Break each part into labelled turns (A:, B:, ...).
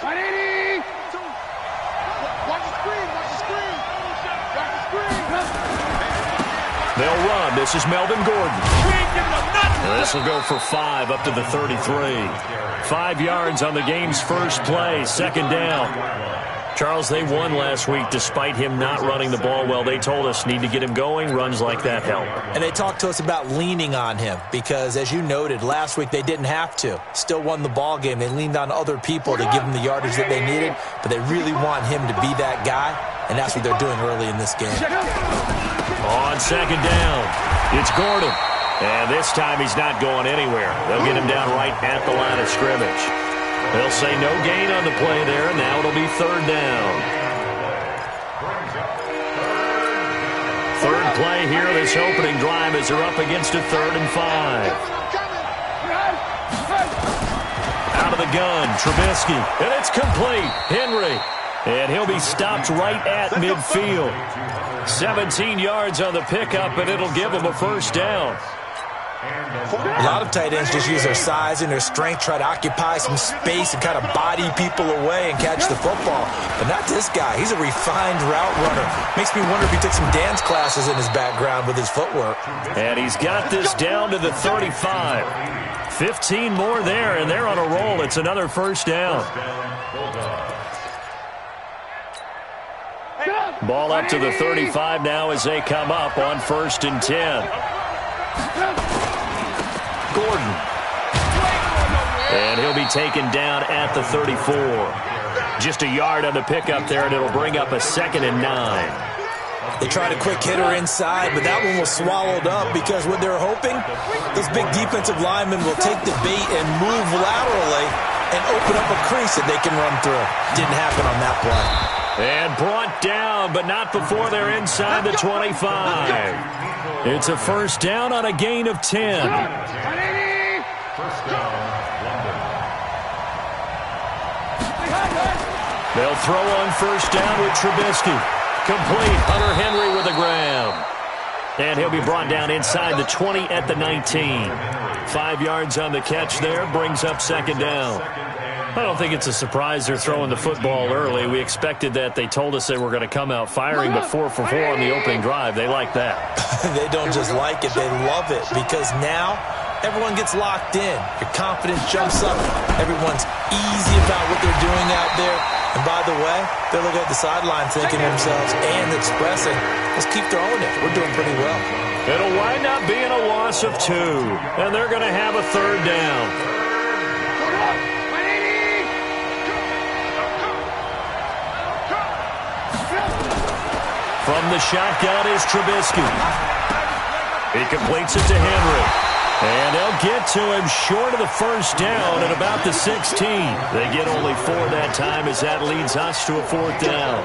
A: 180. Watch the screen. Watch the screen. Watch the screen.
B: They'll run. This is Melvin Gordon. This will go for 5 up to the 33. 5 yards on the game's first play, second down. Charles, they won last week despite him not running the ball well. They told us need to get him going. Runs like that help.
C: And they talked to us about leaning on him because, as you noted, last week they didn't have to. Still won the ball game. They leaned on other people to give them the yardage that they needed, but they really want him to be that guy, and that's what they're doing early in this game.
B: On second down, it's Gordon. And this time he's not going anywhere. They'll get him down right at the line of scrimmage. They'll say no gain on the play there. Now it'll be third down. Third play here, this opening drive as they're up against a 3rd and 5. Out of the gun, Trubisky. And it's complete. Henry. And he'll be stopped right at midfield. 17 yards on the pickup, and it'll give him a first down.
C: A lot of tight ends just use their size and their strength, try to occupy some space and kind of body people away and catch the football. But not this guy. He's a refined route runner. Makes me wonder if he took some dance classes in his background with his footwork.
B: And he's got this down to the 35. 15 more there, and they're on a roll. It's another first down. Ball up to the 35 now as they come up on 1st and 10. Gordon. And he'll be taken down at the 34. Just a yard on the pickup there, and it'll bring up a 2nd and 9.
C: They tried a quick hitter inside, but that one was swallowed up because what they're hoping, those big defensive linemen will take the bait and move laterally and open up a crease that they can run through. Didn't happen on that play.
B: And brought down, but not before they're inside the 25. It's a first down on a gain of 10. They'll throw on first down with Trubisky. Complete. Hunter Henry with the ground. And he'll be brought down inside the 20 at the 19. 5 yards on the catch there. Brings up second down. I don't think it's a surprise they're throwing the football early. We expected that. They told us they were going to come out firing, but 4 for 4 on the opening drive. They like that.
C: They don't just like it. They love it because now everyone gets locked in. Your confidence jumps up. Everyone's easy about what they're doing out there. And by the way, they're looking at the sideline thinking to themselves and expressing, let's keep throwing it. We're doing pretty well.
B: It'll wind up being a loss of 2, and they're going to have a third down. From the shotgun is Trubisky. He completes it to Henry. And they'll get to him short of the first down at about the 16. They get only 4 that time as that leads us to a 4th down.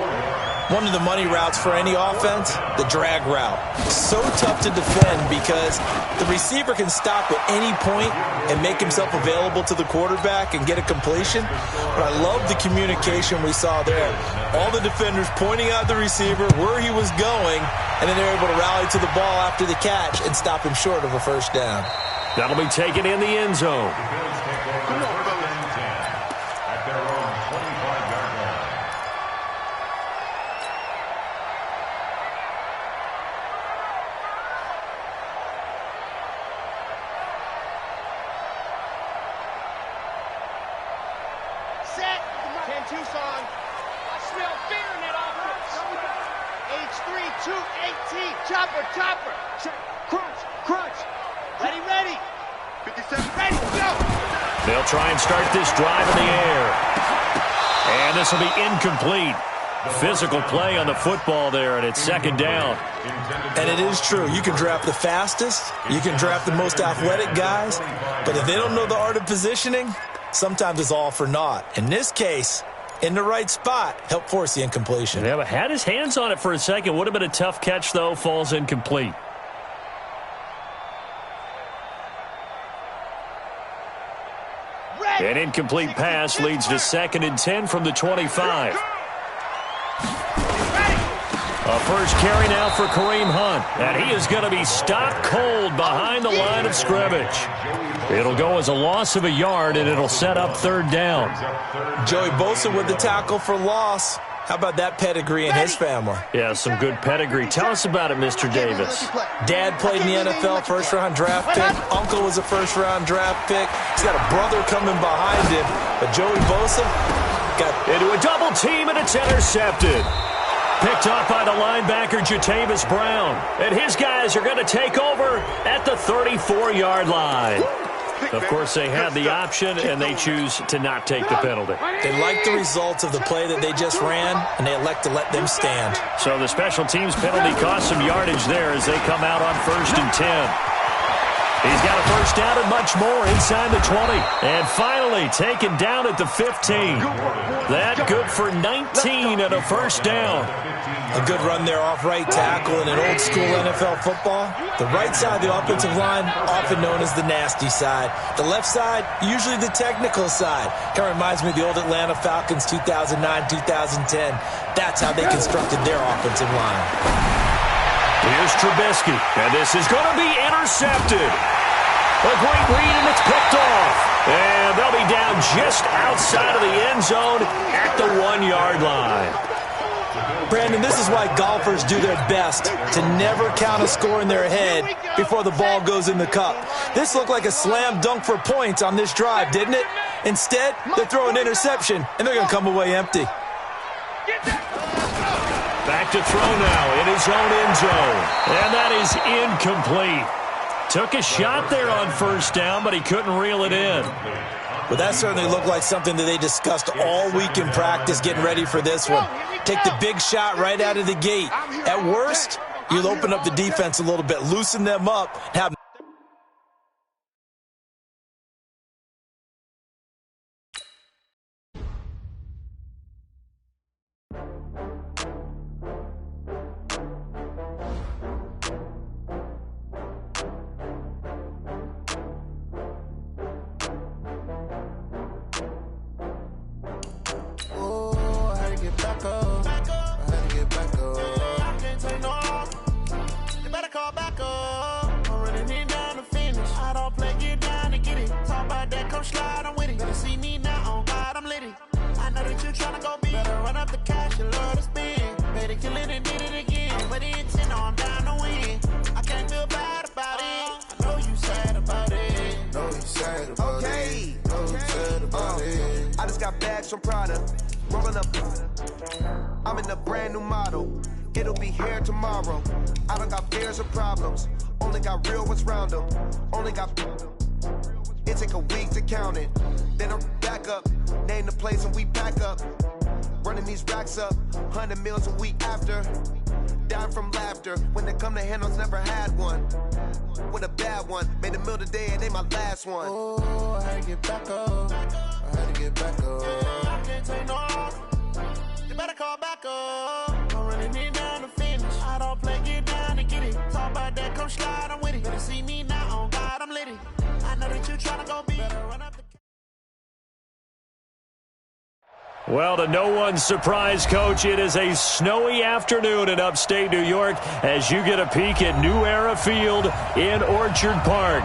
C: One of the money routes for any offense, the drag route. So tough to defend because the receiver can stop at any point and make himself available to the quarterback and get a completion. But I love the communication we saw there. All the defenders pointing out the receiver, where he was going, and then they're able to rally to the ball after the catch and stop him short of a first down.
B: That'll be taken in the end zone. They'll try and start this drive in the air. And this will be incomplete. Physical play on the football there, and it's second down.
C: And it is true. You can draft the fastest. You can draft the most athletic guys. But if they don't know the art of positioning, sometimes it's all for naught. In this case, in the right spot, help force the incompletion.
B: Yeah, but had his hands on it for a second. Would have been a tough catch, though. Falls incomplete. An incomplete pass leads to 2nd and 10 from the 25. A first carry now for Kareem Hunt, and he is going to be stopped cold behind the line of scrimmage. It'll go as a loss of a yard, and it'll set up third down.
C: Joey Bosa with the tackle for loss. How about that pedigree in his family?
B: Yeah, some good pedigree. Tell us about it, Mr. Davis.
C: Dad played in the NFL, first-round draft pick. Uncle was a first-round draft pick. He's got a brother coming behind him. But Joey Bosa got
B: into a double team, and it's intercepted. Picked off by the linebacker, Jatavis Brown. And his guys are going to take over at the 34-yard line. Of course, they had the option, and they choose to not take the penalty.
C: They like the results of the play that they just ran, and they elect to let them stand.
B: So the special teams penalty cost some yardage there as they come out on 1st and 10. He's got a first down and much more inside the 20. And finally taken down at the 15. That good for 19 and a first down.
C: A good run there off right tackle in an old-school NFL football. The right side of the offensive line, often known as the nasty side. The left side, usually the technical side. Kind of reminds me of the old Atlanta Falcons 2009-2010. That's how they constructed their offensive line.
B: Here's Trubisky, and this is going to be intercepted. A great read, and it's picked off. And they'll be down just outside of the end zone at the 1-yard line.
C: Brandon, this is why golfers do their best to never count a score in their head before the ball goes in the cup. This looked like a slam dunk for points on this drive, didn't it? Instead, they're throwing an interception, and they're going to come away empty.
B: Back to throw now in his own end zone. And that is incomplete. Took a shot there on first down, but he couldn't reel it in.
C: Well, that certainly looked like something that they discussed all week in practice getting ready for this one. Take the big shot right out of the gate. At worst, you'll open up the defense a little bit, loosen them up, have
B: Well, to no one's surprise, Coach, it is a snowy afternoon in upstate New York as you get a peek at New Era Field in Orchard Park.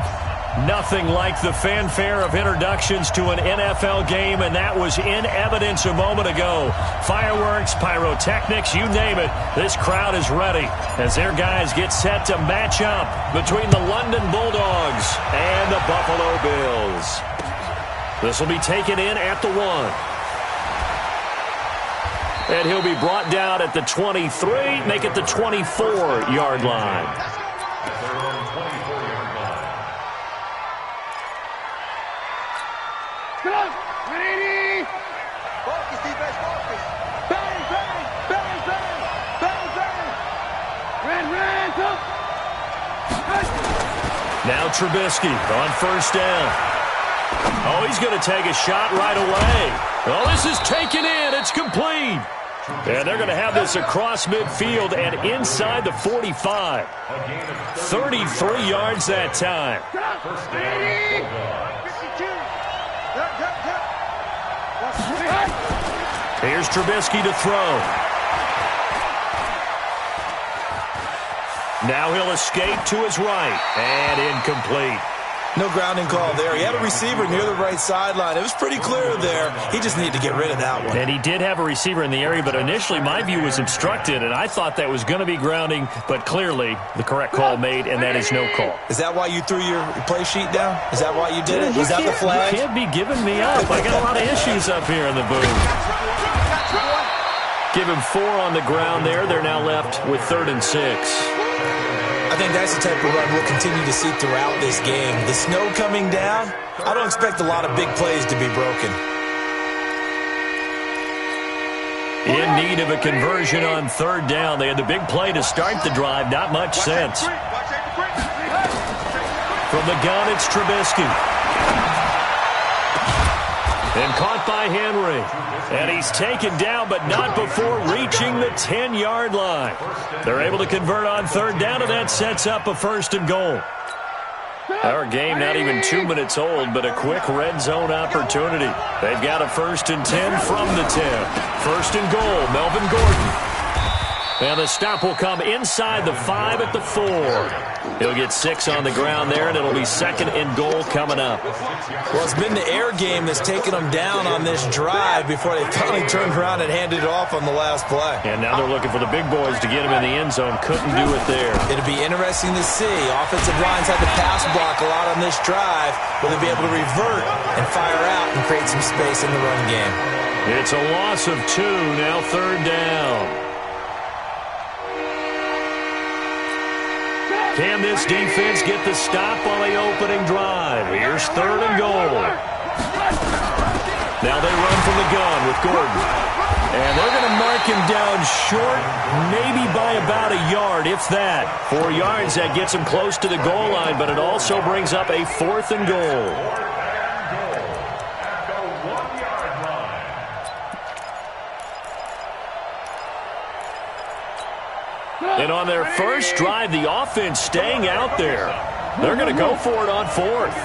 B: Nothing like the fanfare of introductions to an NFL game, and that was in evidence a moment ago. Fireworks, pyrotechnics, you name it. This crowd is ready as their guys get set to match up between the London Bulldogs and the Buffalo Bills. This will be taken in at the 1. And he'll be brought down at the 23, make it the 24-yard line.
A: Ready? Focus, defense, focus. Bang, bang, bang, bang, bang, bang. Ran, jump.
B: Now Trubisky on first down. Oh, he's going to take a shot right away. Oh, this is taken in. It's complete. And they're going to have this across midfield and inside the 45. 33 yards that time. Here's Trubisky to throw. Now he'll escape to his right. And incomplete.
C: No grounding call there. He had a receiver near the right sideline. It was pretty clear there. He just needed to get rid of that one.
B: And he did have a receiver in the area, but initially my view was obstructed, and I thought that was going to be grounding, but clearly the correct call made, and that is no call.
C: Is that why you threw your play sheet down? Is that why you did it? Was that the flag?
B: You can't be giving me up. I got a lot of issues up here in the booth. Give him 4 on the ground there. They're now left with 3rd and 6.
C: I think that's the type of run we'll continue to see throughout this game. The snow coming down, I don't expect a lot of big plays to be broken.
B: In need of a conversion on 3rd down. They had the big play to start the drive. Not much sense. From the gun, it's Trubisky. And caught by Henry. And he's taken down, but not before reaching the 10-yard line. They're able to convert on 3rd down, and that sets up a 1st and goal. Our game not even 2 minutes old, but a quick red zone opportunity. They've got a 1st and 10 from the 10. 1st and goal, Melvin Gordon. And the stop will come inside the 5 at the 4. He'll get 6 on the ground there, and it'll be 2nd and goal coming up.
C: Well, it's been the air game that's taken them down on this drive before they finally turned around and handed it off on the last play.
B: And now they're looking for the big boys to get him in the end zone. Couldn't do it there.
C: It'll be interesting to see. Offensive lines had to pass block a lot on this drive. Will they be able to revert and fire out and create some space in the run game?
B: It's a loss of 2, now 3rd down. Can this defense get the stop on the opening drive? Here's 3rd and goal. Now they run from the gun with Gordon. And they're going to mark him down short, maybe by about a yard, if that. 4 yards, that gets him close to the goal line, but it also brings up a 4th and goal. And on their first drive, the offense staying out there. They're going to go for it on 4th.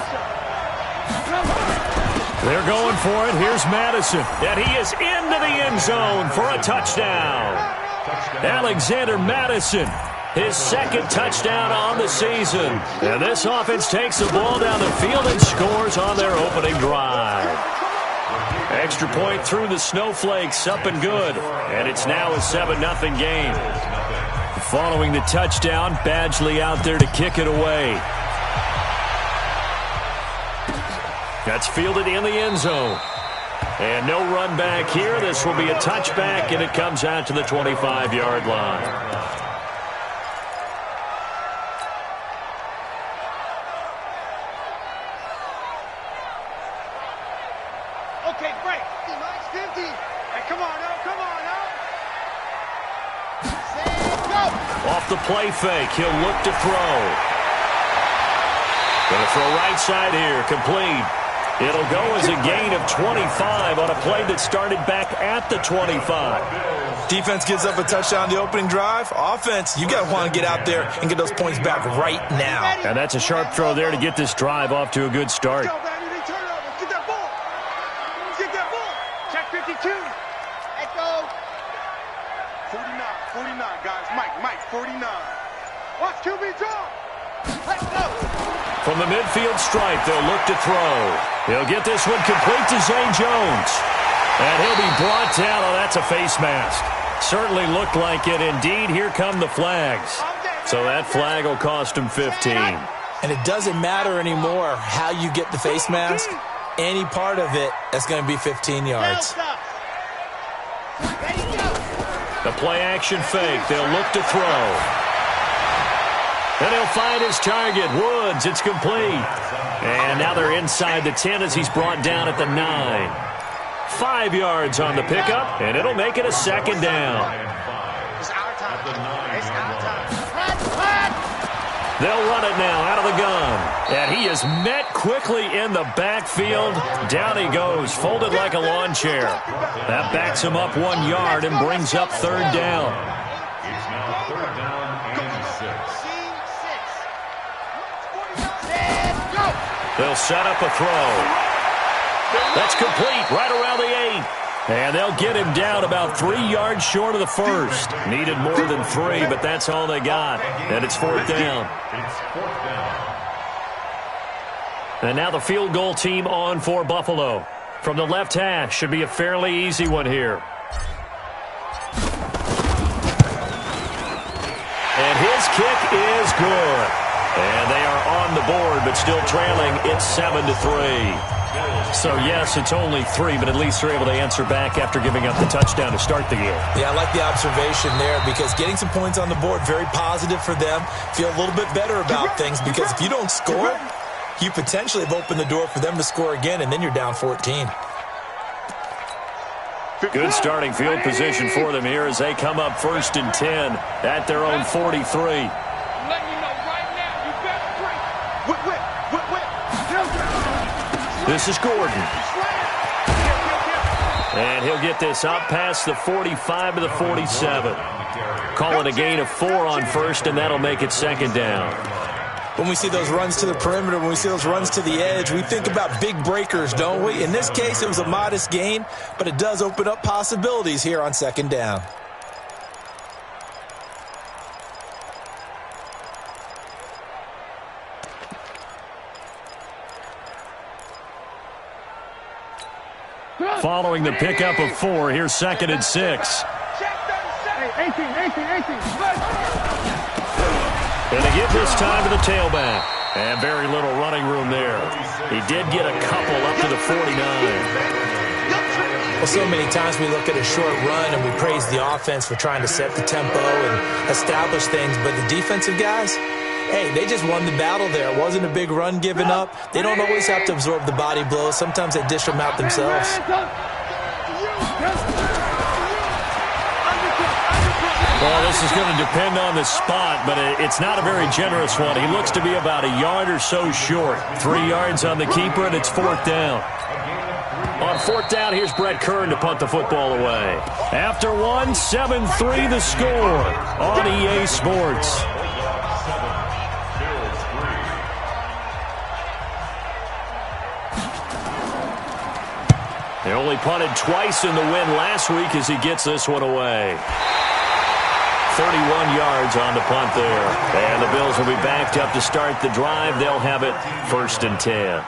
B: They're going for it. Here's Madison. And he is into the end zone for a touchdown. Alexander Madison, his 2nd touchdown on the season. And this offense takes the ball down the field and scores on their opening drive. Extra point through the snowflakes, up and good. And it's now a 7-0 game. Following the touchdown, Badgley out there to kick it away. That's fielded in the end zone. And no run back here. This will be a touchback, and it comes out to the 25-yard line.
A: Okay, break. 50. Hey, come on now, come on now.
B: Off the play fake, he'll look to throw. Going to throw right side here, complete. It'll go as a gain of 25 on a play that started back at the 25.
C: Defense gives up a touchdown the opening drive. Offense, you got to want to get out there and get those points back right now.
B: And that's a sharp throw there to get this drive off to a good start.
A: Get that ball. Get that ball. Check 52. Let's go. 49, guys. Mike, 49. Watch QB draw. Let's go.
B: From the midfield stripe, they'll look to throw. He'll get this one complete to Zay Jones. And he'll be brought down. Oh, that's a face mask. Certainly looked like it. Indeed, here come the flags. So that flag will cost him 15.
C: And it doesn't matter anymore how you get the face mask. Any part of it, that's going to be 15 yards.
B: The play-action fake. They'll look to throw. And he'll find his target. Woods, it's complete. And now they're inside the 10 as he's brought down at the 9. 5 yards on the pickup, and it'll make it a 2nd down.
A: It's our time. It's our time.
B: They'll run it now out of the gun. And he is met quickly in the backfield. Down he goes, folded like a lawn chair. That backs him up 1 yard and brings up 3rd down.
D: It's now 3rd down and 6.
B: They'll set up a throw. That's complete right around the 8. And they'll get him down about 3 yards short of the first. Needed more than 3, but that's all they got. And it's 4th down.
D: It's 4th down.
B: And now the field goal team on for Buffalo. From the left hash, should be a fairly easy one here. And his kick is good. And they are on the board, but still trailing. It's 7-3. So, yes, it's only 3, but at least they're able to answer back after giving up the touchdown to start the game.
C: Yeah, I like the observation there because getting some points on the board, very positive for them. Feel a little bit better about things because if you don't score, you potentially have opened the door for them to score again, and then you're down 14.
B: Good starting field position for them here as they come up 1st and 10 at their own 43. This is Gordon. And he'll get this up past the 45 to the 47. Calling a gain of 4 on 1st, and that'll make it 2nd down.
C: When we see those runs to the perimeter, when we see those runs to the edge, we think about big breakers, don't we? In this case, it was a modest gain, but it does open up possibilities here on 2nd down.
B: Following the pickup of 4, here's 2nd and 6.
A: 18.
B: And they give this time to the tailback. And very little running room there. He did get a couple up to the 49.
C: Well, so many times we look at a short run and we praise the offense for trying to set the tempo and establish things. But the defensive guys, hey, they just won the battle there. It wasn't a big run given up. They don't always have to absorb the body blows. Sometimes they dish them out themselves.
B: Well, this is going to depend on the spot, but it's not a very generous one. He looks to be about a yard or so short. 3 yards on the keeper, and it's 4th down. On 4th down, here's Brett Kern to punt the football away. After 1, 7-3 the score on EA Sports. They only punted twice in the win last week as he gets this one away. 31 yards on the punt there. And the Bills will be backed up to start the drive. They'll have it 1st and 10.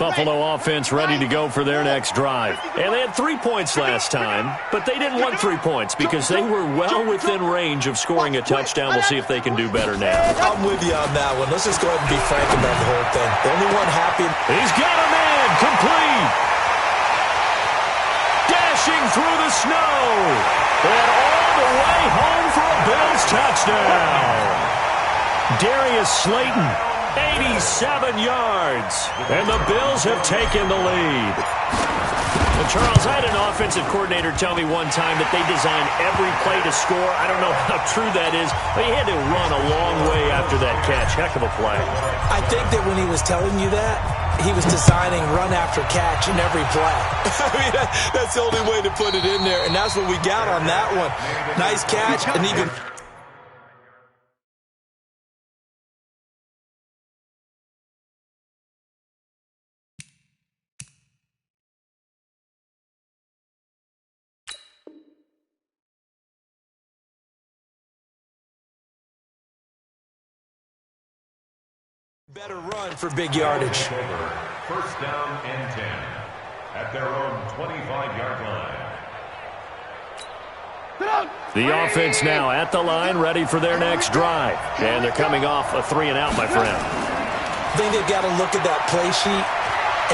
B: Buffalo offense ready to go for their next drive. And they had 3 points last time, but they didn't want 3 points because they were well within range of scoring a touchdown. We'll see if they can do better now.
C: I'm with you on that one. Let's just go ahead and be frank about the whole thing. The only one happy.
B: He's got a man complete. Dashing through the snow. And all the way home for a Bills touchdown. Darius Slayton. 87 yards, and the Bills have taken the lead. Well, Charles, I had an offensive coordinator tell me one time that they design every play to score. I don't know how true that is, but he had to run a long way after that catch. Heck of a play.
C: I think that when he was telling you that, he was designing run after catch in every play. I mean, that's the only way to put it in there, and that's what we got on that one. Nice catch, and even... better run for big yardage.
D: 1st down and 10 at their own 25-yard line.
B: The offense now at the line, ready for their next drive. And they're coming off a 3-and-out, my friend.
C: I think they've got to look at that play sheet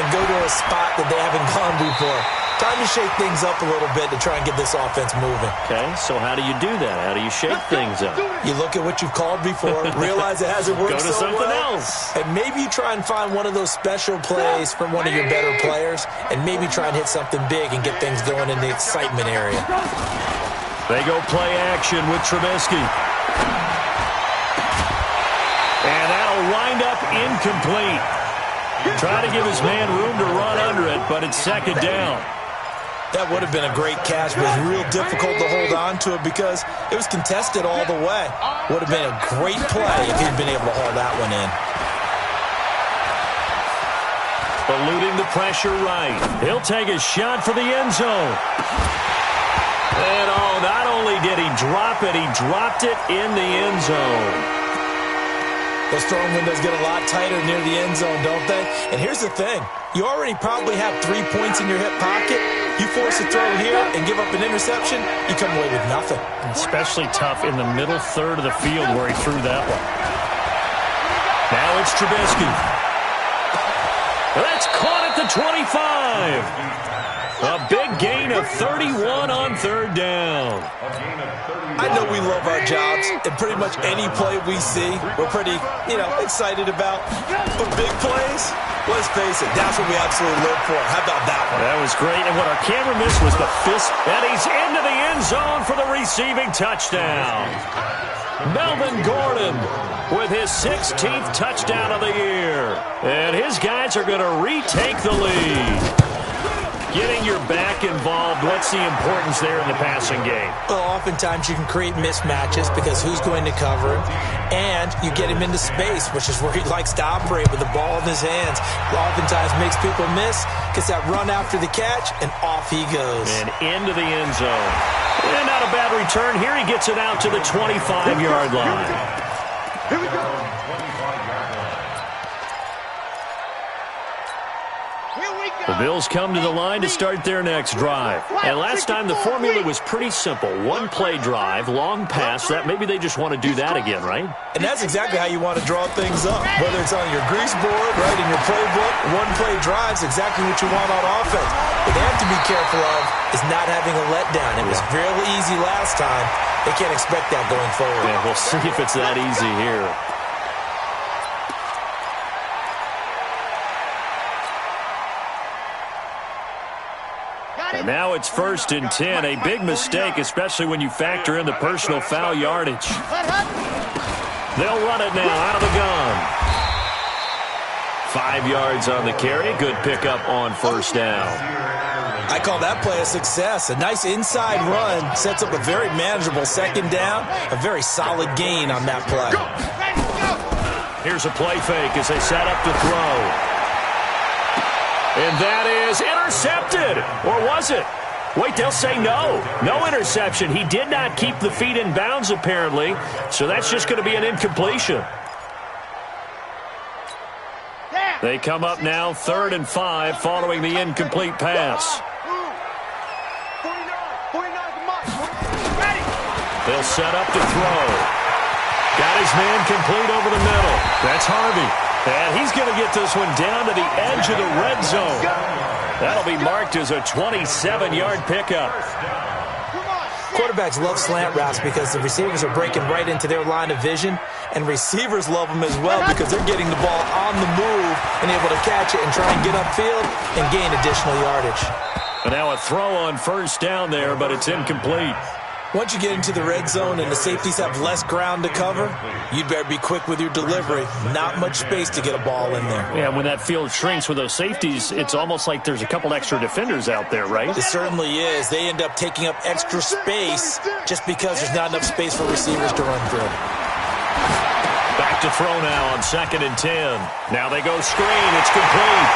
C: and go to a spot that they haven't gone before. Time to shake things up a little bit to try and get this offense moving.
B: Okay, so how do you do that? How do you shake things up?
C: You look at what you've called before, realize it hasn't worked
B: so well. Go to something else.
C: And maybe you try and find one of those special plays from one of your better players, and maybe try and hit something big and get things going in the excitement area.
B: They go play action with Trubisky. And that'll wind up incomplete. Try to give his man room to run under it, but it's 2nd down.
C: That would have been a great catch, but it's real difficult to hold on to it because it was contested all the way. Would have been a great play if he'd been able to hold that one in.
B: Eluding the pressure right. He'll take a shot for the end zone. And not only did he drop it, he dropped it in the end zone.
C: Those throwing windows get a lot tighter near the end zone, don't they? And here's the thing. You already probably have 3 points in your hip pocket. You force a throw here and give up an interception, you come away with nothing.
B: Especially tough in the middle third of the field where he threw that one. Now it's Trubisky. That's caught at the 25. A big gain of 31 on third down.
C: I know we love our jobs, and pretty much any play we see, we're pretty, excited about. But big plays, let's face it, that's what we absolutely live for. How about that one?
B: That was great, and what our camera missed was the fist, and he's into the end zone for the receiving touchdown. Melvin Gordon with his 16th touchdown of the year. And his guys are going to retake the lead. Getting your back involved, what's the importance there in the passing game?
C: Well, oftentimes you can create mismatches because who's going to cover him, and you get him into space, which is where he likes to operate with the ball in his hands. Oftentimes makes people miss, gets that run after the catch, and off he goes.
B: And into the end zone. And not a bad return. Here he gets it out to the 25-yard line.
A: Here we go.
B: The Bills come to the line to start their next drive. And last time the formula was pretty simple. One play drive, long pass. That maybe they just want to do that again, right?
C: And that's exactly how you want to draw things up. Whether it's on your grease board, right, in your playbook, one play drive's exactly what you want on offense. What they have to be careful of is not having a letdown. It was real easy last time. They can't expect that going forward.
B: Yeah, we'll see if it's that easy here. And now it's 1st and 10. A big mistake, especially when you factor in the personal foul yardage. They'll run it now out of the gun. 5 yards on the carry. Good pickup on first down.
C: I call that play a success. A nice inside run sets up a very manageable second down. A very solid gain on that play.
B: Here's a play fake as they set up to throw. And that is intercepted. Or was it? Wait, they'll say no. No interception. He did not keep the feet in bounds, apparently. So that's just going to be an incompletion. They come up now 3rd and 5 following the incomplete pass. They'll set up to throw. Got his man complete over the middle. That's Harvey. And he's going to get this one down to the edge of the red zone. That'll be marked as a 27-yard pickup.
C: Quarterbacks love slant routes because the receivers are breaking right into their line of vision, and receivers love them as well because they're getting the ball on the move and able to catch it and try and get upfield and gain additional yardage.
B: And now a throw on first down there, but it's incomplete.
C: Once you get into the red zone and the safeties have less ground to cover, you'd better be quick with your delivery. Not much space to get a ball in there.
B: Yeah, when that field shrinks with those safeties, it's almost like there's a couple extra defenders out there, right?
C: It certainly is. They end up taking up extra space just because there's not enough space for receivers to run through.
B: Back to throw now on 2nd and 10. Now they go screen. It's complete.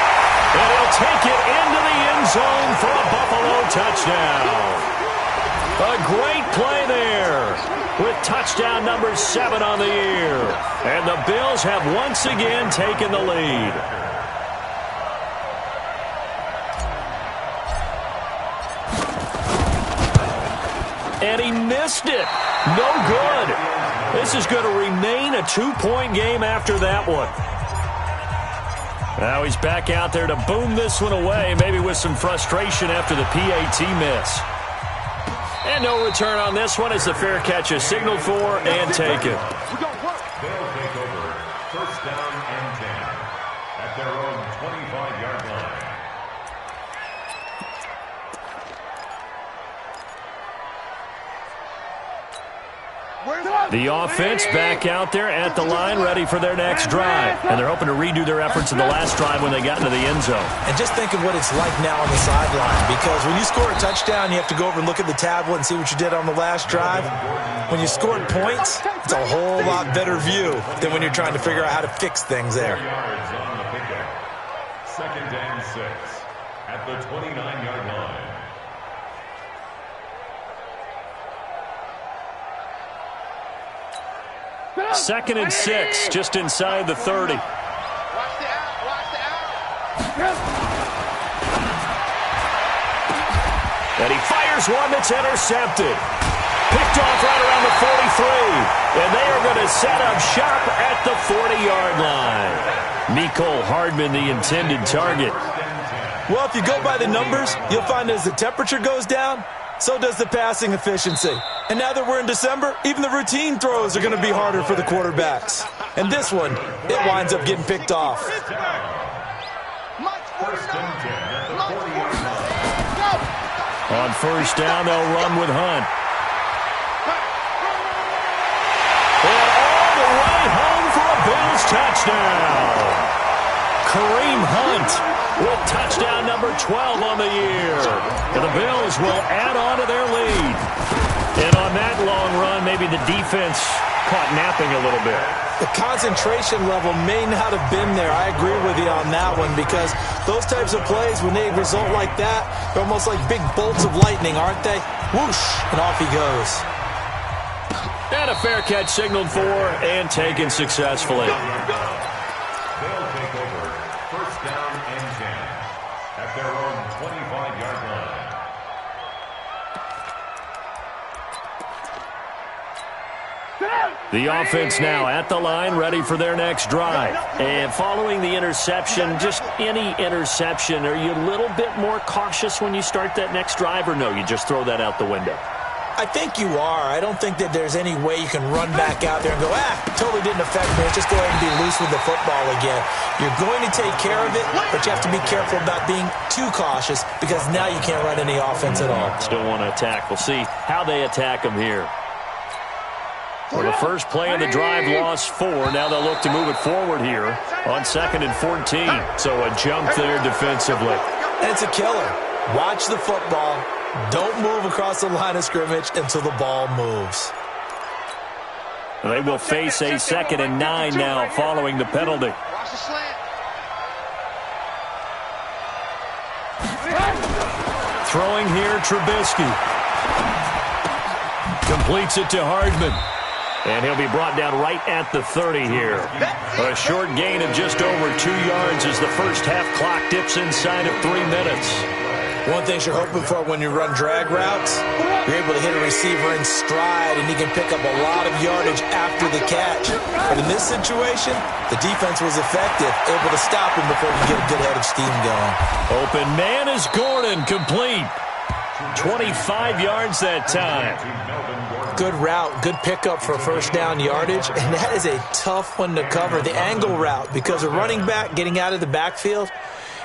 B: And he'll take it into the end zone for a Buffalo touchdown. A great play there with touchdown number 7 on the year. And the Bills have once again taken the lead. And he missed it. No good. This is going to remain a 2-point game after that one. Now he's back out there to boom this one away, maybe with some frustration after the PAT miss. And no return on this one as the fair catch is signaled for and taken.
D: They'll take over 1st down and 10 at their own 25-yard line.
A: Where's
B: The offense back out there at the line, ready for their next drive. And they're hoping to redo their efforts in the last drive when they got into the end zone.
C: And just think of what it's like now on the sideline, because when you score a touchdown, you have to go over and look at the tablet and see what you did on the last drive. When you scored points, it's a whole lot better view than when you're trying to figure out how to fix things there.
D: Yards on the pickup. 2nd and 6 at the 29-yard line.
B: Second and 6, just inside the 30.
A: Watch the out. Watch the out.
B: And he fires one that's intercepted. Picked off right around the 43. And they are going to set up shop at the 40-yard line. Mecole Hardman, the intended target.
C: Well, if you go by the numbers, you'll find that as the temperature goes down, so does the passing efficiency. And now that we're in December, even the routine throws are going to be harder for the quarterbacks. And this one, it winds up getting picked off.
B: On first down, they'll run with Hunt. And all the way home for a Bills touchdown. Kareem Hunt with touchdown number 12 on the year. And the Bills will add on to their lead. And on that long run, maybe the defense caught napping a little bit.
C: The concentration level may not have been there. I agree with you on that one, because those types of plays, when they result like that, they're almost like big bolts of lightning, aren't they? Whoosh, and off he goes.
B: And a fair catch signaled for and taken successfully.
D: They'll take over 1st down and 10 at their own 25-yard line.
B: The offense now at the line, ready for their next drive. And following the interception, just any interception, are you a little bit more cautious when you start that next drive, or no, you just throw that out the window?
C: I think you are. I don't think that there's any way you can run back out there and go, totally didn't affect me. Let's just go ahead and be loose with the football again. You're going to take care of it, but you have to be careful about being too cautious, because now you can't run any offense at all.
B: Still want to attack. We'll see how they attack them here. Well, the first play of the drive lost 4. Now they'll look to move it forward here on 2nd and 14. So a jump there defensively.
C: And it's a killer. Watch the football. Don't move across the line of scrimmage until the ball moves.
B: They will face a 2nd and 9 now following the penalty.
A: Watch the slant.
B: Throwing here, Trubisky. Completes it to Hardman. And he'll be brought down right at the 30 here. A short gain of just over 2 yards as the first half clock dips inside of 3 minutes.
C: One thing you're hoping for when you run drag routes, you're able to hit a receiver in stride, and he can pick up a lot of yardage after the catch. But in this situation, the defense was effective, able to stop him before he could get a good head of steam going.
B: Open man is Gordon, complete. 25 yards that time.
C: Good route, good pickup for first down yardage, and that is a tough one to cover, the angle route, because a running back getting out of the backfield,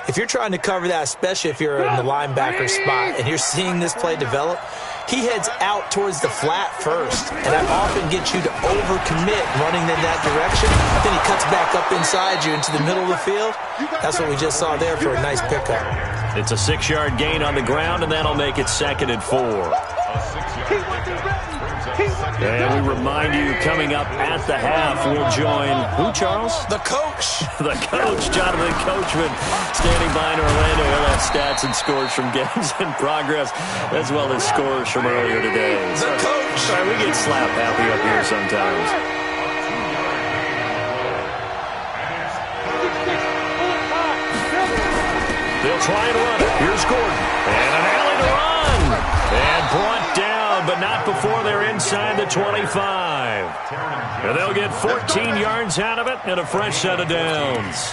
C: if you're trying to cover that, especially if you're in the linebacker spot and you're seeing this play develop, he heads out towards the flat first, and that often gets you to overcommit running in that direction. Then he cuts back up inside you into the middle of the field. That's what we just saw there for a nice pickup.
B: It's a 6-yard gain on the ground, and that'll make it 2nd and 4. And we remind you, coming up at the half, we'll join who, Charles?
C: The coach.
B: The coach, Jonathan Coachman, standing by in Orlando. He'll have stats and scores from games in progress, as well as scores from earlier today.
C: The coach.
B: Sorry, we get slap happy up here sometimes. They'll try and run it. Here's Gordon. And an alley to run. And brought down, but not before they're inside the 25. And they'll get 14 yards out of it and a fresh set of downs.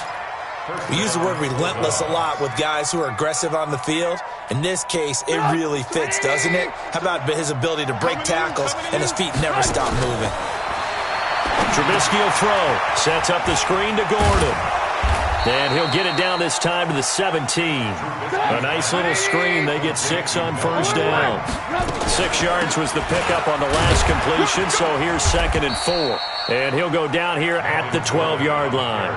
C: We use the word relentless a lot with guys who are aggressive on the field. In this case, it really fits, doesn't it? How about his ability to break tackles and his feet never stop moving?
B: Trubisky will throw. Sets up the screen to Gordon. And he'll get it down this time to the 17. A nice little screen. They get 6 on first down. 6 yards was the pickup on the last completion, so here's 2nd and 4. And he'll go down here at the 12-yard line.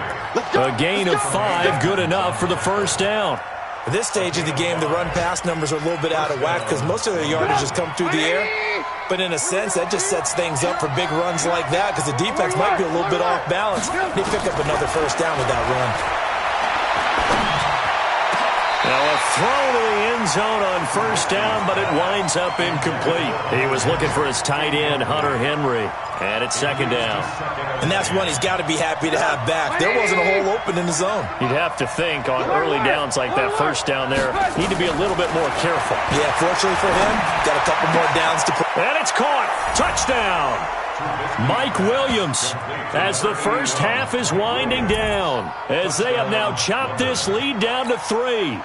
B: A gain of 5, good enough for the first down.
C: At this stage of the game, the run-pass numbers are a little bit out of whack because most of their yardage has come through the air. But in a sense, that just sets things up for big runs like that because the defense might be a little bit off balance. They pick up another first down with that run.
B: Now a throw to the end zone on first down, but it winds up incomplete. He was looking for his tight end, Hunter Henry. And it's 2nd down.
C: And that's one he's got to be happy to have back. There wasn't a hole open in the zone.
B: You'd have to think on early downs like that first down there, need to be a little bit more careful.
C: Yeah, fortunately for him, got a couple more downs to put.
B: And it's caught. Touchdown. Mike Williams, as the first half is winding down, as they have now chopped this lead down to 3.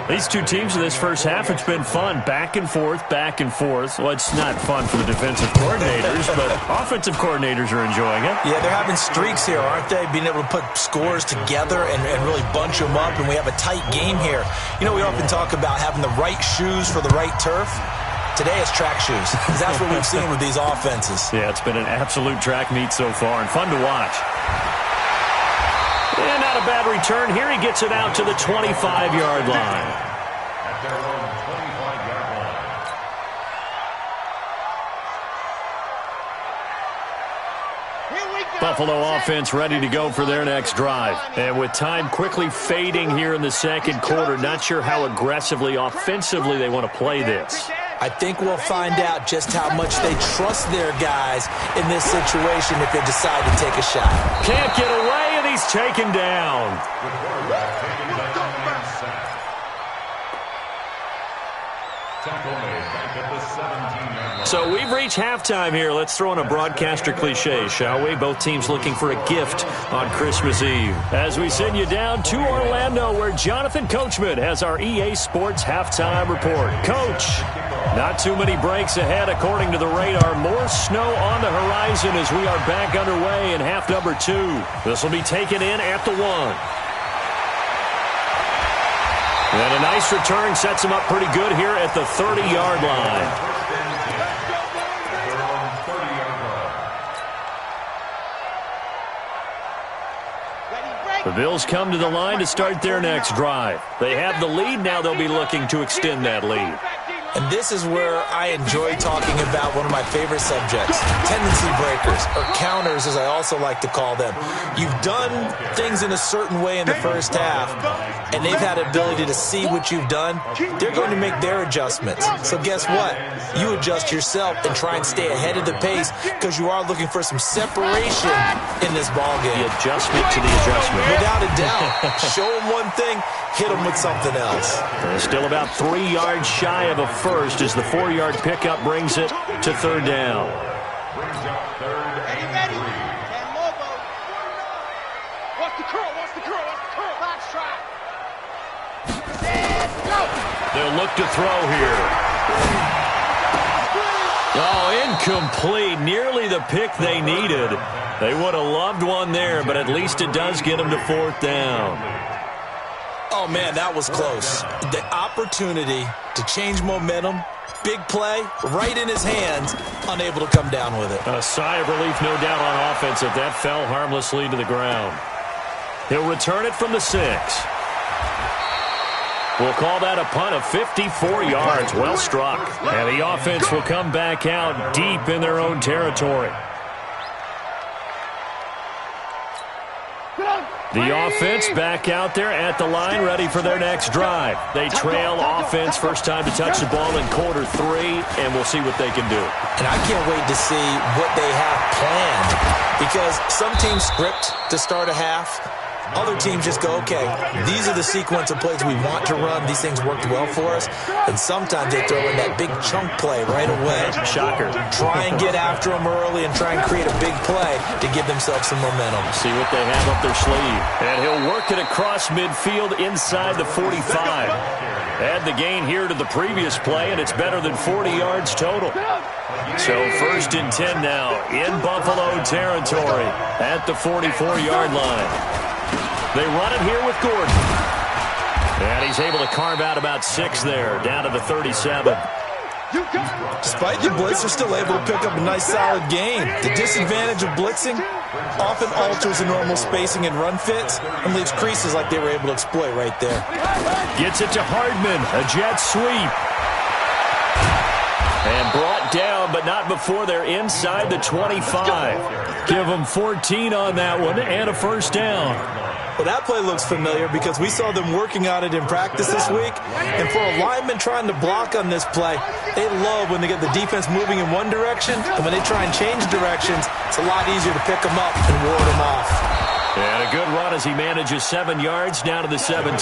B: These two teams in this first half, it's been fun. Back and forth, back and forth. Well, it's not fun for the defensive coordinators, but offensive coordinators are enjoying it.
C: Yeah, they're having streaks here, aren't they? Being able to put scores together and really bunch them up, and we have a tight game here. You know, we often talk about having the right shoes for the right turf. Today it's track shoes. That's what we've seen with these offenses.
B: Yeah, it's been an absolute track meet so far and fun to watch. And not a bad return here. He gets it out to the 25-yard line.
D: At their own 25-yard line.
B: Buffalo offense ready to go for their next drive. And with time quickly fading here in the second quarter, not sure how aggressively, offensively they want to play this.
C: I think we'll find out just how much they trust their guys in this situation if they decide to take a shot.
B: Can't get away, and he's taken down.
D: The quarterback taken down and sacked. Tackle made back at the 17-yard line.
B: So we've reached halftime here. Let's throw in a broadcaster cliche, shall we? Both teams looking for a gift on Christmas Eve. As we send you down to Orlando, where Jonathan Coachman has our EA Sports halftime report. Coach, not too many breaks ahead according to the radar. More snow on the horizon as we are back underway in half number 2. This will be taken in at the 1. And a nice return sets him up pretty good here at the 30-yard line. The Bills come to the line to start their next drive. They have the lead. Now they'll be looking to extend that lead.
C: And this is where I enjoy talking about one of my favorite subjects, tendency breakers, or counters as I also like to call them. You've done things in a certain way in the first half, and they've had the ability to see what you've done. They're going to make their adjustments. So guess what? You adjust yourself and try and stay ahead of the pace because you are looking for some separation in this ballgame.
B: The adjustment to the adjustment.
C: Without a doubt. Show them one thing, hit them with something else.
B: Still about 3 yards shy of a first as the 4-yard pickup brings it to 3rd down.
D: Brings up 3rd and 3.
A: Watch the curl, watch the curl, watch the curl. Box try.
B: They'll look to throw here. Oh, incomplete. Nearly the pick they needed. They would have loved one there, but at least it does get them to 4th down.
C: Oh, man, that was close. The opportunity to change momentum, big play, right in his hands, unable to come down with it.
B: A sigh of relief, no doubt, on offense if that fell harmlessly to the ground. He'll return it from the 6. We'll call that a punt of 54 yards. Well struck. And the offense will come back out deep in their own territory. The offense back out there at the line, ready for their next drive. They trail offense, first time to touch the ball in quarter 3, and we'll see what they can do.
C: And I can't wait to see what they have planned, because some teams script to start a half. Other teams just go, okay, these are the sequence of plays we want to run. These things worked well for us. And sometimes they throw in that big chunk play right away.
B: Shocker.
C: Try and get after them early and try and create a big play to give themselves some momentum.
B: See what they have up their sleeve. And he'll work it across midfield inside the 45. Add the gain here to the previous play, and it's better than 40 yards total. So 1st and 10 now in Buffalo territory at the 44-yard line. They run it here with Gordon. And he's able to carve out about 6 there, down to the 37.
C: Despite the blitz, they're still able to pick up a nice, solid gain. The disadvantage of blitzing often alters the normal spacing and run fits and leaves creases like they were able to exploit right there.
B: Gets it to Hardman, a jet sweep. And brought down, but not before they're inside the 25. Give them 14 on that one and a first down.
C: Well, that play looks familiar because we saw them working on it in practice this week. And for a lineman trying to block on this play, they love when they get the defense moving in one direction. And when they try and change directions, it's a lot easier to pick them up and ward them off.
B: And a good run as he manages 7 yards down to the 17.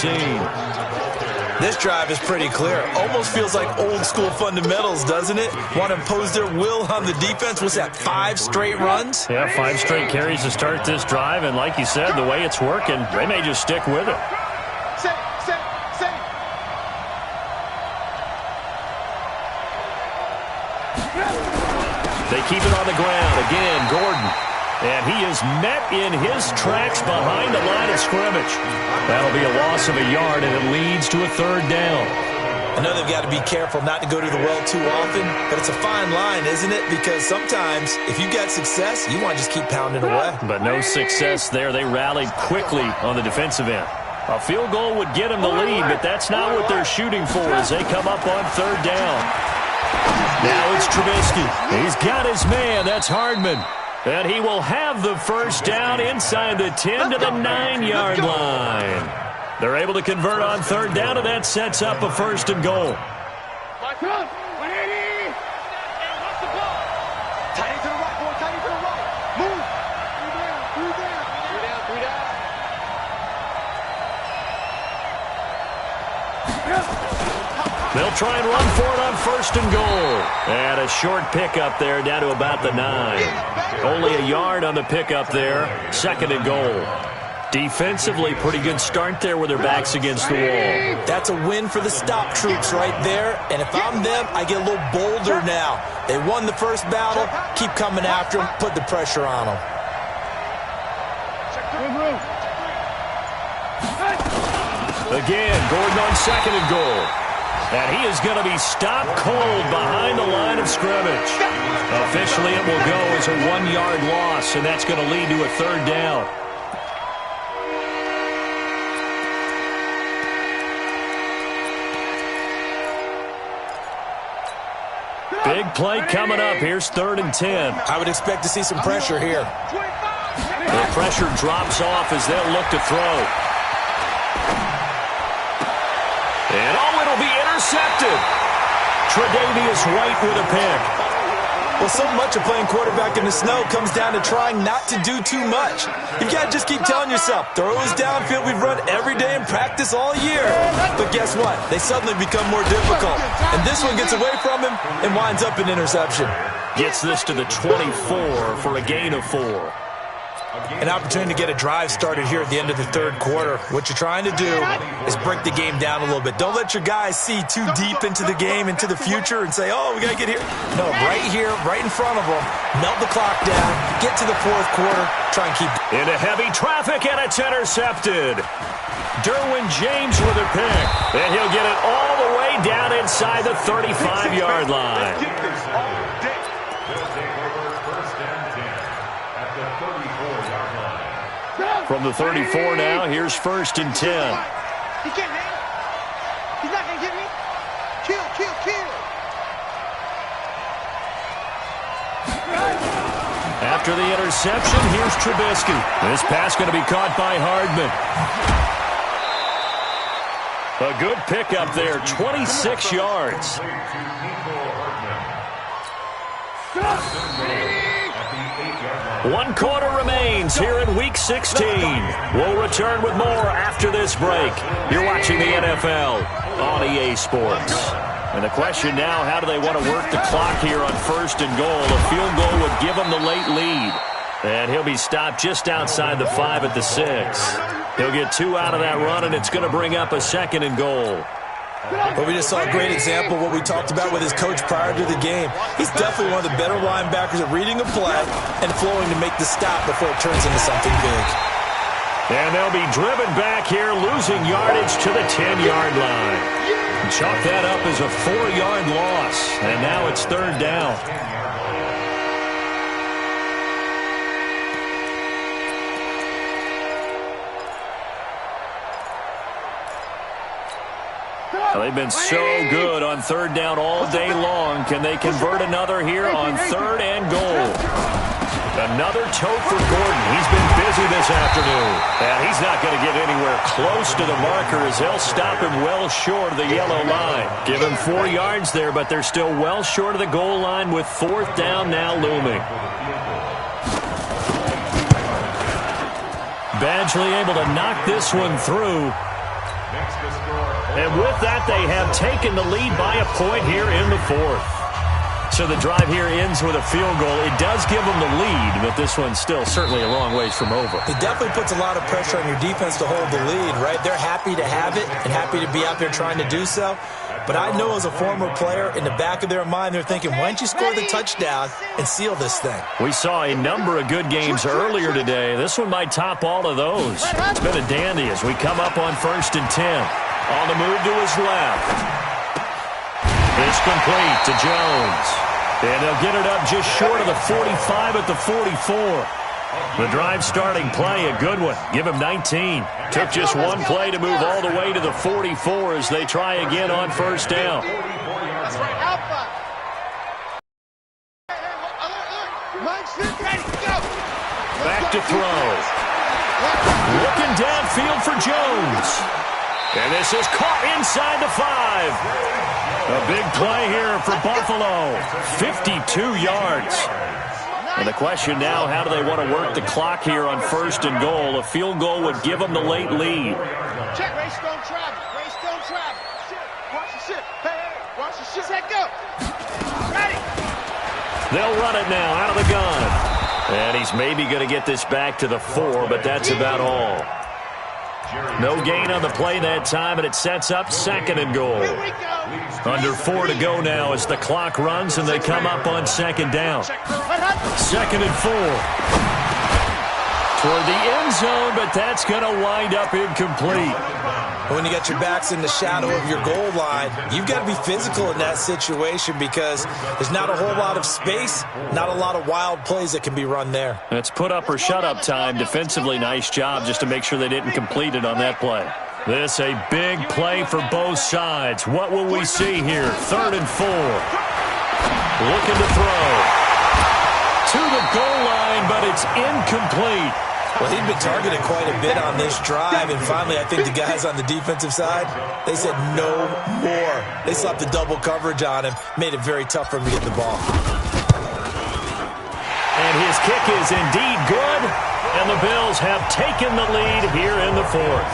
C: This drive is pretty clear. Almost feels like old school fundamentals, doesn't it? Want to impose their will on the defense. What's that, 5 straight runs?
B: Yeah, 5 straight carries to start this drive. And like you said, the way it's working, they may just stick with it. They keep it on the ground. Again, Gordon. And he is met in his tracks behind the line of scrimmage. That'll be a loss of a yard, and it leads to a 3rd down.
C: I know they've got to be careful not to go to the well too often, but it's a fine line, isn't it? Because sometimes, if you got success, you want to just keep pounding away.
B: But no success there. They rallied quickly on the defensive end. A field goal would get them the lead, but that's not what they're shooting for as they come up on 3rd down. Now it's Trubisky. He's got his man. That's Hardman. And he will have the first down inside the 10 to the 9-yard line. They're able to convert on 3rd down, and that sets up a 1st and goal. They'll try and run for it on 1st and goal. And a short pickup there down to about the 9. Only a yard on the pickup there. 2nd and goal. Defensively, pretty good start there with their backs against the wall.
C: That's a win for the stop troops right there. And if I'm them, I get a little bolder now. They won the first battle. Keep coming after them. Put the pressure on them.
B: Again, Gordon on 2nd and goal. And he is going to be stopped cold behind the line of scrimmage. Officially, it will go as a 1-yard loss, and that's going to lead to a 3rd down. Big play coming up. Here's 3rd and 10.
C: I would expect to see some pressure here.
B: The pressure drops off as they'll look to throw. And it'll be intercepted. Tre'Davious White with a pick.
C: Well, so much of playing quarterback in the snow comes down to trying not to do too much. You've got to just keep telling yourself, throws downfield we've run every day in practice all year. But guess what? They suddenly become more difficult. And this one gets away from him and winds up an interception.
B: Gets this to the 24 for a gain of 4.
C: An opportunity to get a drive started here at the end of the 3rd quarter. What you're trying to do is break the game down a little bit. Don't let your guys see too deep into the game, into the future, and say, oh, we got to get here. No, right here, right in front of them. Melt the clock down, get to the 4th quarter, try and keep...
B: Into heavy traffic, and it's intercepted. Derwin James with a pick. And he'll get it all the way down inside the 35-yard line. From the 34 now, here's 1st and 10.
A: He can't hang. He's not going to get me. Kill.
B: After the interception, here's Trubisky. This pass going to be caught by Hardman. A good pickup there, 26 yards. 1 quarter remains here in Week 16. We'll return with more after this break. You're watching the NFL on EA Sports. And the question now, how do they want to work the clock here on 1st and goal? A field goal would give them the late lead. And he'll be stopped just outside the 5 at the 6. He'll get 2 out of that run, and it's going to bring up a 2nd and goal.
C: But we just saw a great example of what we talked about with his coach prior to the game. He's definitely one of the better linebackers at reading a play and flowing to make the stop before it turns into something big.
B: And they'll be driven back here, losing yardage to the 10-yard line. Chalk that up as a 4-yard loss, and now it's third down. Well, they've been so good on third down all day long. Can they convert another here on third and goal? Another tote for Gordon. He's been busy this afternoon. And he's not going to get anywhere close to the marker as they'll stop him well short of the yellow line. Give him 4 yards there, but they're still well short of the goal line with fourth down now looming. Badgley able to knock this one through. And with that, they have taken the lead by a point here in the fourth. So the drive here ends with a field goal. It does give them the lead, but this one's still certainly a long ways from over.
C: It definitely puts a lot of pressure on your defense to hold the lead, right? They're happy to have it and happy to be out there trying to do so. But I know as a former player, in the back of their mind, they're thinking, why don't you score the touchdown and seal this thing?
B: We saw a number of good games earlier today. This one might top all of those. It's been a dandy as we come up on 1st and 10. On the move to his left. It's complete to Jones. And they'll get it up just short of the 45 at the 44. The drive starting play, a good one. Give him 19. Took just one play to move all the way to the 44 as they try again on first down. Back to throw. Looking downfield for Jones. And this is caught inside the 5. A big play here for Buffalo. 52 yards. And the question now, how do they want to work the clock here on first and goal? A field goal would give them the late lead.
A: Check, race don't travel. Race don't travel. Watch the ship. Hey, watch the ship. Set go. Ready.
B: They'll run it now out of the gun. And he's maybe going to get this back to the 4, but that's about all. No gain on the play that time, and it sets up second and goal. Under 4 to go now as the clock runs, and they come up on second down. Second and 4. Toward the end zone, but that's going to wind up incomplete.
C: When you got your backs in the shadow of your goal line, you've got to be physical in that situation because there's not a whole lot of space, not a lot of wild plays that can be run there.
B: That's put up or shut up time. Defensively, nice job just to make sure they didn't complete it on that play. This a big play for both sides. What will we see here? Third and 4. Looking to throw. To the goal line, but it's incomplete.
C: Well, he'd been targeted quite a bit on this drive, and finally I think the guys on the defensive side, they said no more. They slapped the double coverage on him, made it very tough for him to get the ball.
B: And his kick is indeed good, and the Bills have taken the lead here in the fourth.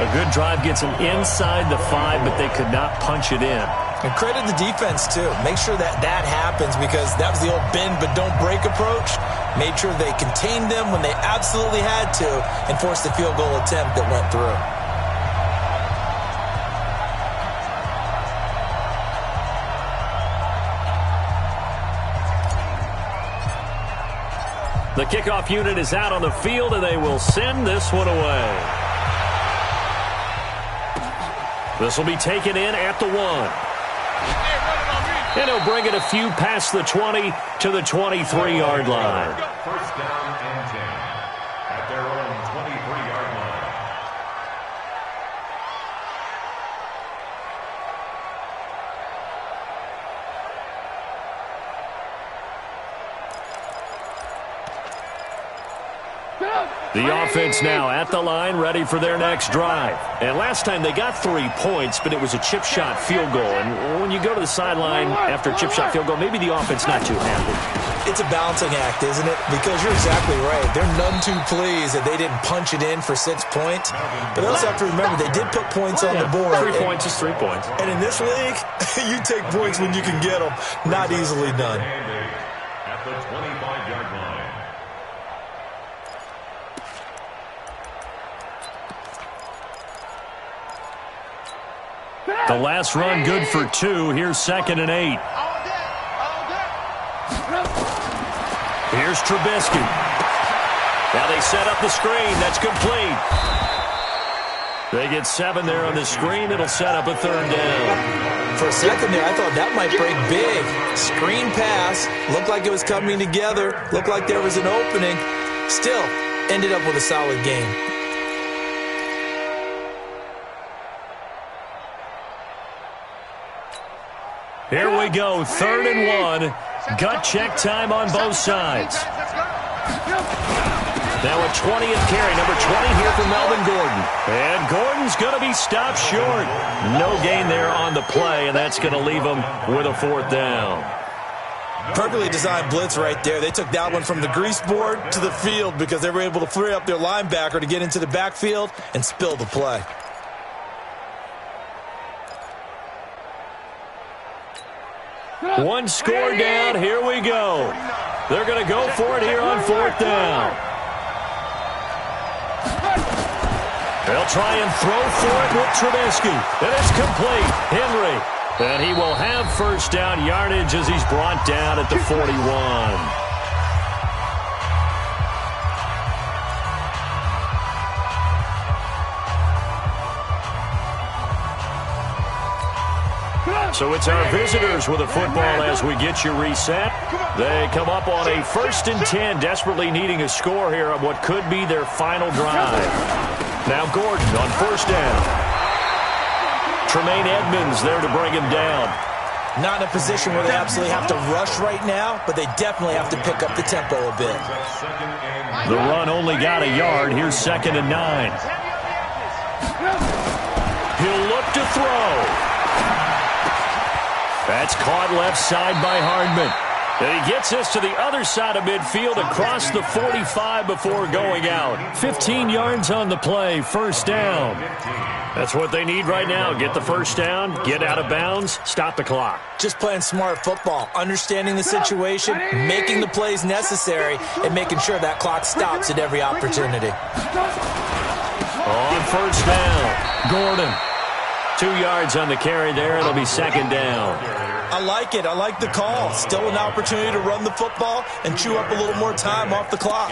B: A good drive gets them inside the 5, but they could not punch it in.
C: And credit the defense, too. Make sure that happens because that was the old bend but don't break approach. Made sure they contained them when they absolutely had to and forced the field goal attempt that went through.
B: The kickoff unit is out on the field, and they will send this one away. This will be taken in at the 1. And he'll bring it a few past the 20 to the 23-yard line.
D: First down and 10 at their own 23-yard line.
B: The offense now at the line, ready for their next drive. And last time they got 3 points, but it was a chip shot field goal. And when you go to the sideline after a chip shot field goal, maybe the offense not too happy.
C: It's a balancing act, isn't it? Because you're exactly right. They're none too pleased that they didn't punch it in for 6 points. But they also have to remember they did put points on the board.
B: 3 points is 3 points.
C: And in this league, you take points when you can get them. Not easily done.
D: At the 25-yard line.
B: The last run good for 2. Here's second and 8. Here's Trubisky. Now they set up the screen. That's complete. They get 7 there on the screen. It'll set up a 3rd down.
C: For a second there, I thought that might break big. Screen pass. Looked like it was coming together. Looked like there was an opening. Still, ended up with a solid game.
B: Here we go, 3rd and 1. Gut check time on both sides. Now a 20th carry, number 20 here for Melvin Gordon. And Gordon's going to be stopped short. No gain there on the play, and that's going to leave him with a 4th down.
C: Perfectly designed blitz right there. They took that one from the grease board to the field because they were able to free up their linebacker to get into the backfield and spill the play.
B: One score down. Here we go. They're going to go for it here on 4th down. They'll try and throw for it with Trubisky. And it's complete. Henry. And he will have 1st down yardage as he's brought down at the 41. So it's our visitors with the football as we get you reset. They come up on a 1st and 10, desperately needing a score here on what could be their final drive. Now Gordon on 1st down. Tremaine Edmonds there to bring him down.
C: Not in a position where they absolutely have to rush right now, but they definitely have to pick up the tempo a bit.
B: The run only got a yard. Here's 2nd and 9. He'll look to throw. That's caught left side by Hardman. And he gets us to the other side of midfield across the 45 before going out. 15 yards on the play, 1st down. That's what they need right now. Get the 1st down, get out of bounds, stop the clock.
C: Just playing smart football, understanding the situation, making the plays necessary, and making sure that clock stops at every opportunity.
B: On 1st down, Gordon. 2 yards on the carry there. It'll be 2nd down.
C: I like it. I like the call. Still an opportunity to run the football and chew up a little more time off the clock.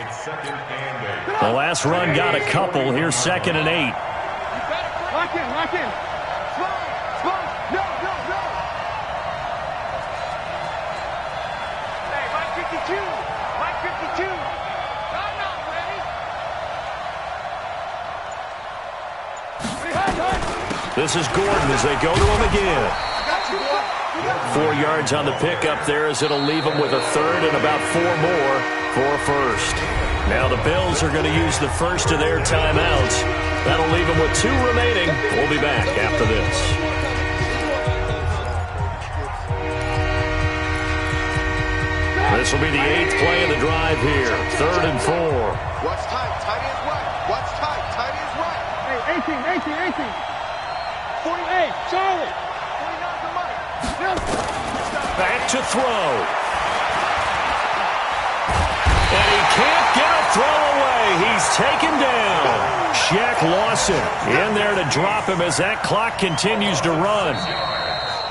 B: The last run got a couple. Here's 2nd and 8.
A: Lock in, lock in. Slow, no. Hey, Mike 52. Mike 52. I'm not ready.
B: This is Gordon as they go to him again. 4 yards on the pickup there as it'll leave him with a 3rd and about 4 more for a 1st. Now the Bills are going to use the first of their timeouts. That'll leave them with 2 remaining. We'll be back after this. This will be the 8th play of the drive here. 3rd and 4.
A: Watch tight. Tight is right. Watch tight. Tight is right. Hey, 18. 48. Charlie. 49's the money.
B: Back to throw. And he can't get a throw away. He's taken down. Shaq Lawson in there to drop him as that clock continues to run.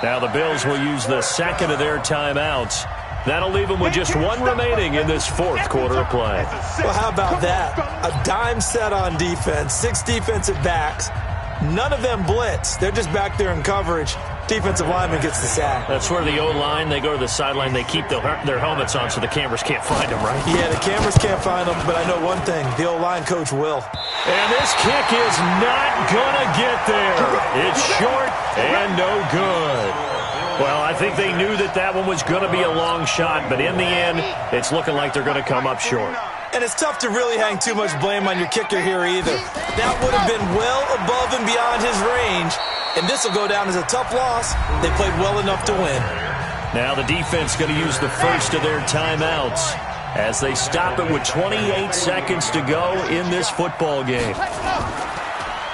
B: Now the Bills will use the 2nd of their timeouts. That'll leave them with just 1 remaining in this 4th quarter of play.
C: Well, how about that? A dime set on defense, 6 defensive backs. None of them blitz. They're just back there in coverage. Defensive lineman gets the sack.
B: That's where the O-line, they go to the sideline, they keep their helmets on so the cameras can't find them, right?
C: Yeah, the cameras can't find them, but I know one thing. The O-line coach will.
B: And this kick is not going to get there. It's short and no good. Well, I think they knew that one was going to be a long shot, but in the end, it's looking like they're going to come up short.
C: And it's tough to really hang too much blame on your kicker here either. That would have been well above and beyond his range, and this will go down as a tough loss. They played well enough to win.
B: Now the defense going to use the first of their timeouts as they stop it with 28 seconds to go in this football game.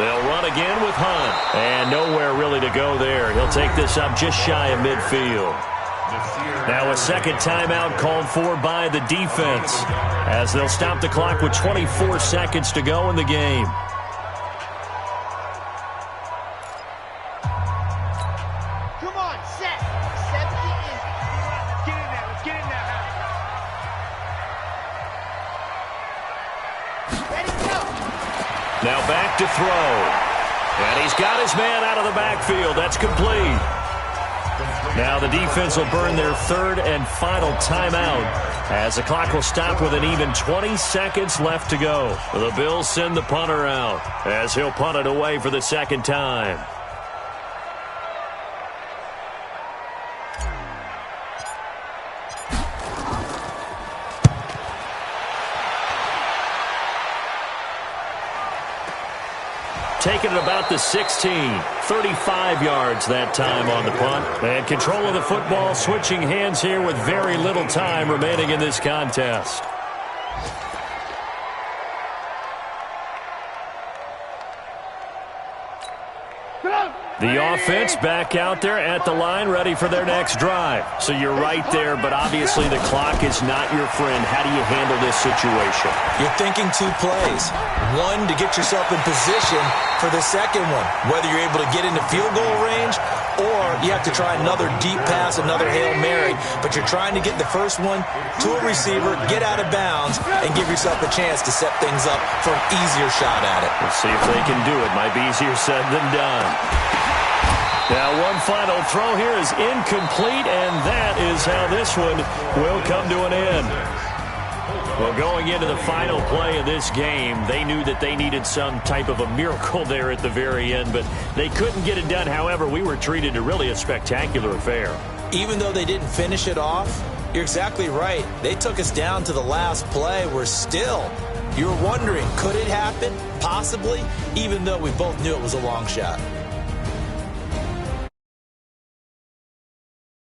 B: They'll run again with Hunt, and nowhere really to go there. He'll take this up just shy of midfield. Now a second timeout called for by the defense as they'll stop the clock with 24 seconds to go in the game.
A: Come on, set. 70 in. Get in there. Let's get in there.
B: Now back to throw. And he's got his man out of the backfield. That's complete. Now the defense will burn their third and final timeout as the clock will stop with an even 20 seconds left to go. The Bills send the punter out as he'll punt it away for the second time. Taking it about the 16, 35 yards that time on the punt. And control of the football switching hands here with very little time remaining in this contest. The offense back out there at the line, ready for their next drive. So you're right there, but obviously the clock is not your friend. How do you handle this situation?
C: You're thinking two plays. One, to get yourself in position for the second one, whether you're able to get into field goal range or you have to try another deep pass, another Hail Mary. But you're trying to get the first one to a receiver, get out of bounds, and give yourself a chance to set things up for an easier shot at it.
B: We'll see if they can do it. Might be easier said than done. Now one final throw here is incomplete, and that is how this one will come to an end. Well, going into the final play of this game, they knew that they needed some type of a miracle there at the very end, but they couldn't get it done. However, we were treated to really a spectacular affair.
C: Even though they didn't finish it off, you're exactly right. They took us down to the last play. We're still, you're wondering, could it happen? Possibly, even though we both knew it was a long shot.